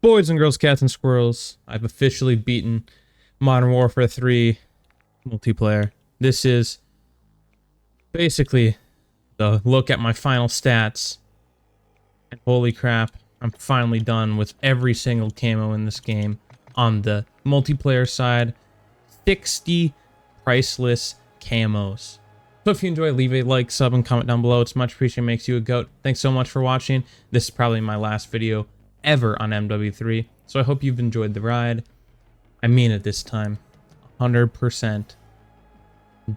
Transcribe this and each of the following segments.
Boys and girls, cats and squirrels, I've officially beaten Modern Warfare 3 multiplayer. This is basically the look at my final stats. And holy crap, I'm finally done with every single camo in this game. On the multiplayer side, 60 priceless camos. So if you enjoy, leave a like, sub, and comment down below. It's much appreciated, makes you a goat. Thanks so much for watching. This is probably my last video ever on MW3, so I hope you've enjoyed the ride. I mean it this time. 100%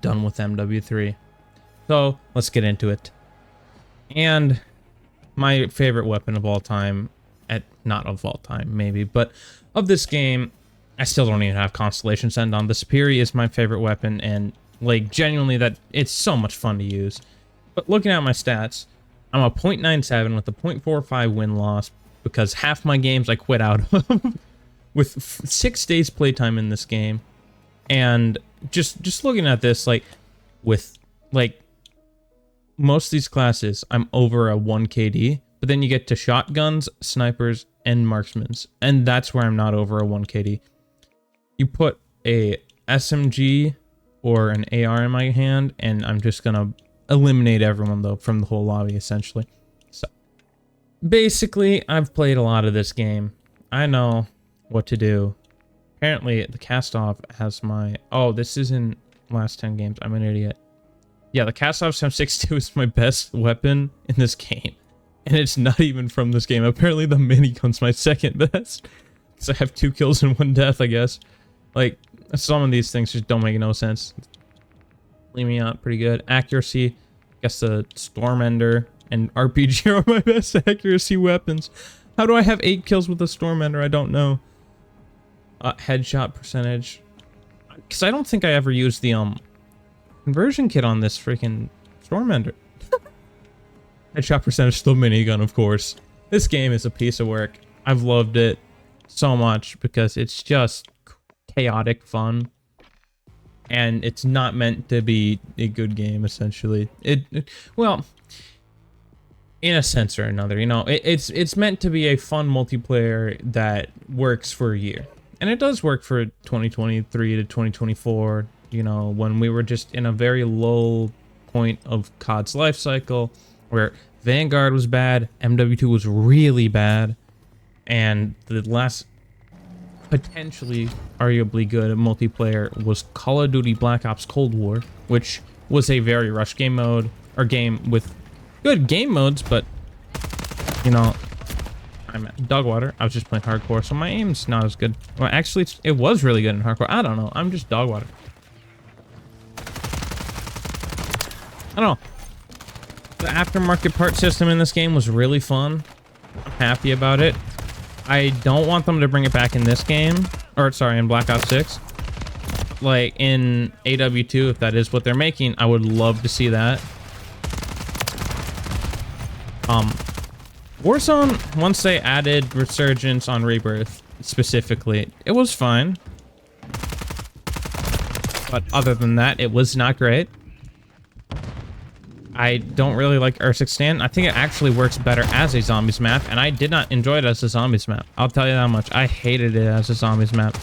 done with MW3. So let's get into it. And my favorite weapon of all time, not of all time maybe, but of this game, I still don't even have Constellation Send on. The Superi is my favorite weapon, and like genuinely that it's so much fun to use. But looking at my stats, I'm a .97 with a .45 win-loss because half my games I quit out of with 6 days playtime in this game. And just looking at this, like with like most of these classes, I'm over a 1 KD, but then you get to shotguns, snipers, and marksmans, and that's where I'm not over a 1 KD. You put a SMG or an AR in my hand, and I'm just gonna eliminate everyone though from the whole lobby essentially. So basically, I've played a lot of this game. I know what to do. Apparently, the cast-off has my... Oh, this is in last 10 games. I'm an idiot. Yeah, the cast-off SAM-62 is my best weapon in this game. And it's not even from this game. Apparently, the minigun's my second best. So I have 2 kills and 1 death, I guess. Like, some of these things just don't make no sense. Leave me out pretty good. Accuracy. I guess the Stormender and RPG are my best accuracy weapons. How do I have 8 kills with the Stormender? I don't know. Headshot percentage. Because I don't think I ever used the conversion kit on this freaking Stormender. Headshot percentage, still minigun, of course. This game is a piece of work. I've loved it so much because it's just chaotic fun. And it's not meant to be a good game, essentially. Well, in a sense or another, you know, it's meant to be a fun multiplayer that works for a year. And it does work for 2023 to 2024, you know, when we were just in a very low point of COD's life cycle, where Vanguard was bad, MW2 was really bad, and the last potentially arguably good multiplayer was Call of Duty Black Ops Cold War, which was a very rush game mode, or game with good game modes, but you know, I'm at Dogwater. I was just playing hardcore, so my aim's not as good. Well, actually, it was really good in hardcore. I don't know. I'm just Dogwater. I don't know. The aftermarket part system in this game was really fun. I'm happy about it. I don't want them to bring it back in this game, or sorry, in Black Ops 6. Like in AW2, if that is what they're making, I would love to see that. Warzone, once they added Resurgence on Rebirth, specifically, it was fine. But other than that, it was not great. I don't really like Urzikstan. I think it actually works better as a zombies map, and I did not enjoy it as a zombies map. I'll tell you that much. I hated it as a zombies map,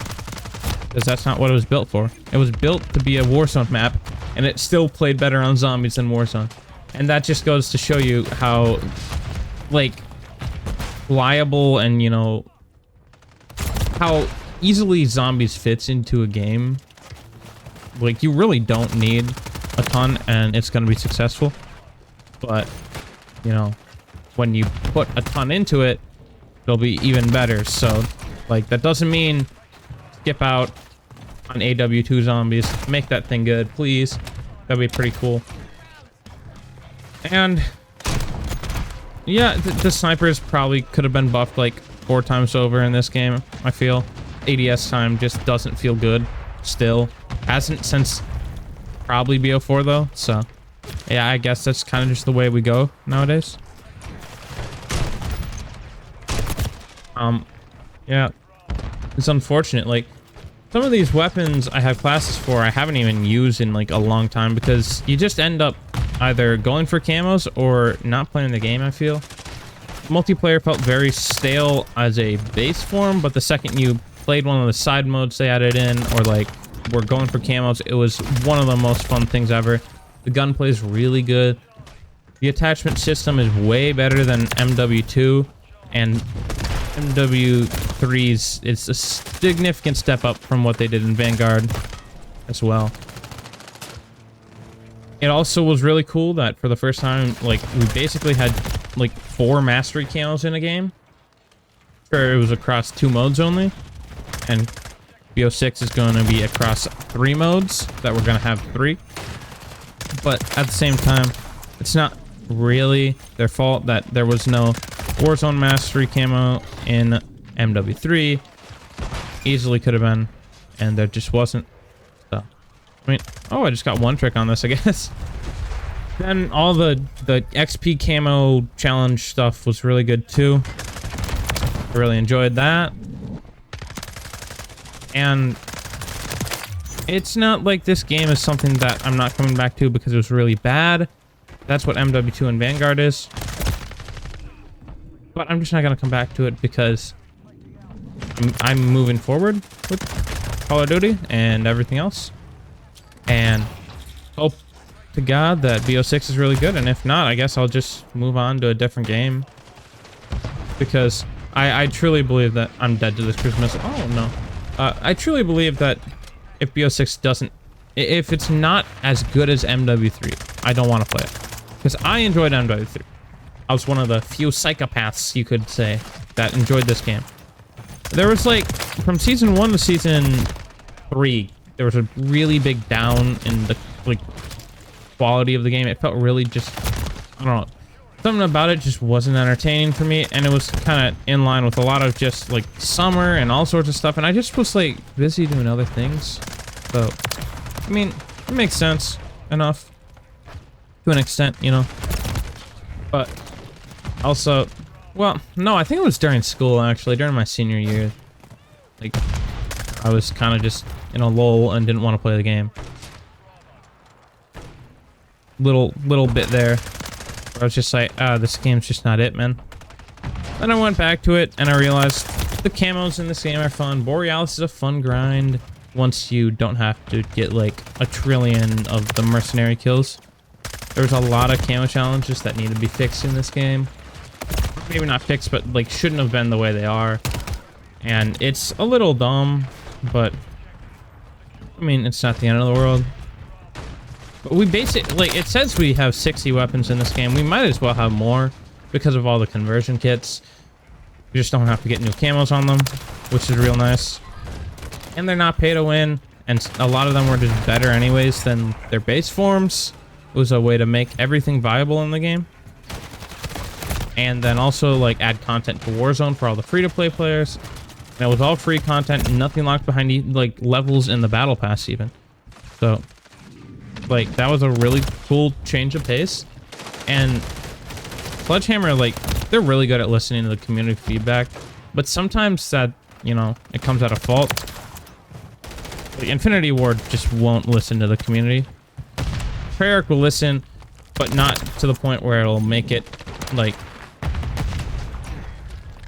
because that's not what it was built for. It was built to be a Warzone map, and it still played better on zombies than Warzone. And that just goes to show you how, like, liable and, you know, how easily zombies fits into a game. Like, you really don't need a ton and it's gonna be successful, but you know, when you put a ton into it, it'll be even better. So like, that doesn't mean skip out on AW2 zombies. Make that thing good, please. That'd be pretty cool. And yeah, the snipers probably could have been buffed like 4 times over in this game. I feel ADS time just doesn't feel good still. Hasn't since probably BO4 though, so yeah, I guess that's kind of just the way we go nowadays. Yeah, it's unfortunate. Like, some of these weapons I have classes for I haven't even used in like a long time, because you just end up either going for camos or not playing the game, I feel. multiplayer felt very stale as a base form, but the second you played one of the side modes they added in, or like were going for camos, it was one of the most fun things ever. The gunplay is really good. The attachment system is way better than MW2, and MW3's it's a significant step up from what they did in Vanguard as well. It also was really cool that for the first time, like, we basically had like 4 mastery camos in a game. Sure, it was across 2 modes only, and BO6 is going to be across 3 modes that we're going to have 3. But at the same time, it's not really their fault that there was no Warzone mastery camo in MW3. Easily could have been, and there just wasn't. So, I mean, oh, I just got one trick on this, I guess. Then all the XP camo challenge stuff was really good too. I really enjoyed that. And it's not like this game is something that I'm not coming back to because it was really bad. That's what MW2 and Vanguard is. But I'm just not going to come back to it because I'm moving forward with Call of Duty and everything else. And hope to God that BO6 is really good. And if not, I guess I'll just move on to a different game. Because I truly believe that I'm dead to this cruise missile. Oh, no. I truly believe that if BO6 doesn't... If it's not as good as MW3, I don't want to play it. Because I enjoyed MW3. I was one of the few psychopaths, you could say, that enjoyed this game. There was, like, from Season 1 to Season 3, there was a really big down in the, like, quality of the game. It felt really just... I don't know. Something about it just wasn't entertaining for me, and it was kind of in line with a lot of just, like, summer and all sorts of stuff, and I just was, like, busy doing other things. So, I mean, it makes sense enough. To an extent, you know. But also, well, no, I think it was during school, actually, during my senior year. Like, I was kind of just in a lull and didn't want to play the game. Little bit there where I was just like, this game's just not it, man. Then I went back to it and I realized the camos in this game are fun. Borealis is a fun grind once you don't have to get like 1 trillion of the mercenary kills. There's a lot of camo challenges that need to be fixed in this game. Maybe not fixed, but like shouldn't have been the way they are. And it's a little dumb, but I mean, it's not the end of the world. But we basically, like, it says we have 60 weapons in this game. We might as well have more because of all the conversion kits. You just don't have to get new camos on them, which is real nice. And they're not pay to win, and a lot of them were just better anyways than their base forms. It was a way to make everything viable in the game. And then also, like, add content to Warzone for all the free-to-play players. And it was all free content, nothing locked behind, like, levels in the battle pass even. So, like, that was a really cool change of pace. And Sledgehammer, like, they're really good at listening to the community feedback. But sometimes that, you know, it comes out of fault. Like, Infinity Ward just won't listen to the community. Treyarch will listen, but not to the point where it'll make it, like,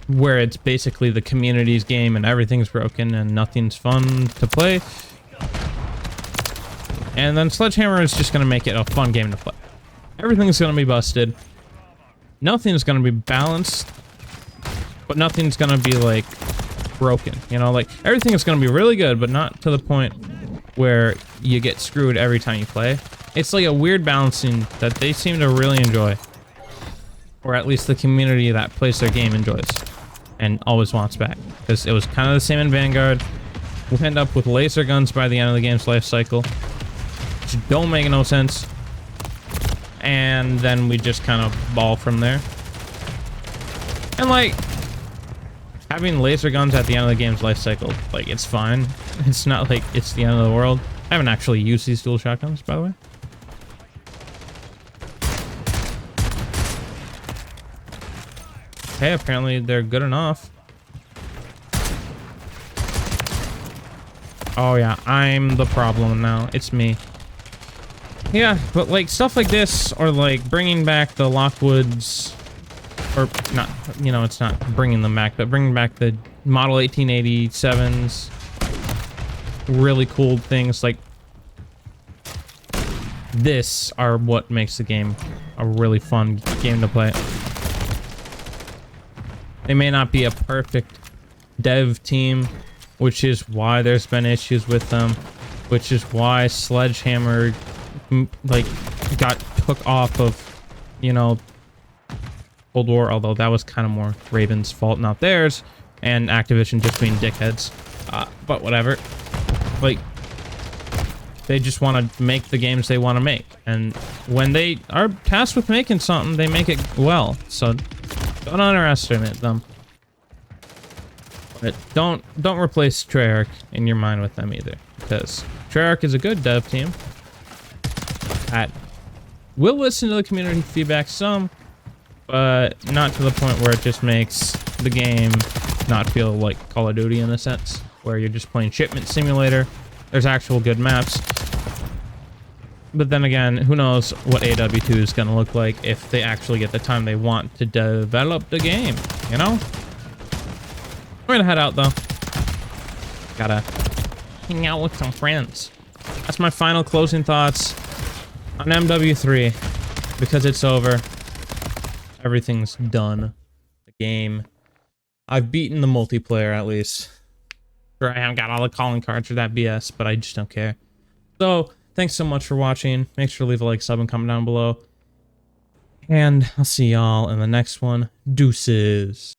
where it's basically the community's game and everything's broken and nothing's fun to play. And then Sledgehammer is just going to make it a fun game to play. Everything's going to be busted. Nothing's going to be balanced, but nothing's going to be, like, broken. You know, like, everything is going to be really good, but not to the point where you get screwed every time you play. It's like a weird balancing that they seem to really enjoy. Or at least the community that plays their game enjoys. And always wants back. Because it was kind of the same in Vanguard. We'll end up with laser guns by the end of the game's life cycle. Which don't make no sense. And then we just kind of ball from there. And like, having laser guns at the end of the game's life cycle, like, it's fine. It's not like it's the end of the world. I haven't actually used these dual shotguns, by the way. Okay, apparently they're good enough. Oh yeah, I'm the problem now. It's me. Yeah, but like stuff like this, or like bringing back the Lockwood's or not, you know, it's not bringing them back, but bringing back the Model 1887s, really cool things like this are what makes the game a really fun game to play. They may not be a perfect dev team, which is why there's been issues with them, which is why Sledgehammer like got took off of, you know, Cold War, although that was kind of more Raven's fault, not theirs, and Activision just being dickheads. But whatever. Like, they just want to make the games they want to make, and when they are tasked with making something, they make it well. So don't underestimate them. But don't replace Treyarch in your mind with them either, because Treyarch is a good dev team that will listen to the community feedback some, but not to the point where it just makes the game not feel like Call of Duty in a sense, where you're just playing Shipment Simulator. There's actual good maps. But then again, who knows what AW2 is going to look like if they actually get the time they want to develop the game, you know? I'm going to head out, though. Gotta hang out with some friends. That's my final closing thoughts on MW3. Because it's over. Everything's done. The game. I've beaten the multiplayer, at least. Sure, I haven't got all the calling cards for that BS, but I just don't care. So, thanks so much for watching. Make sure to leave a like, sub, and comment down below. And I'll see y'all in the next one. Deuces.